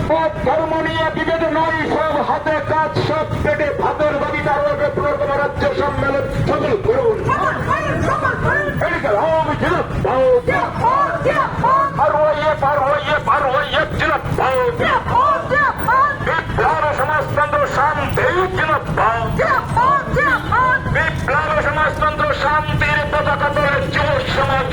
পথ ধর্ম নিয়ে বিভেদ নয়, সব হাতে কাজ, সব পেটে ভাতের দাবি। তার আগে পুনর্গম রাজ্য সম্মেলন সফল করুন। বিপ্লব সমাজতন্ত্র শান্তি বিপ্লব সমাজতন্ত্র শান্তির পতাকা তোলে যুব সমাজ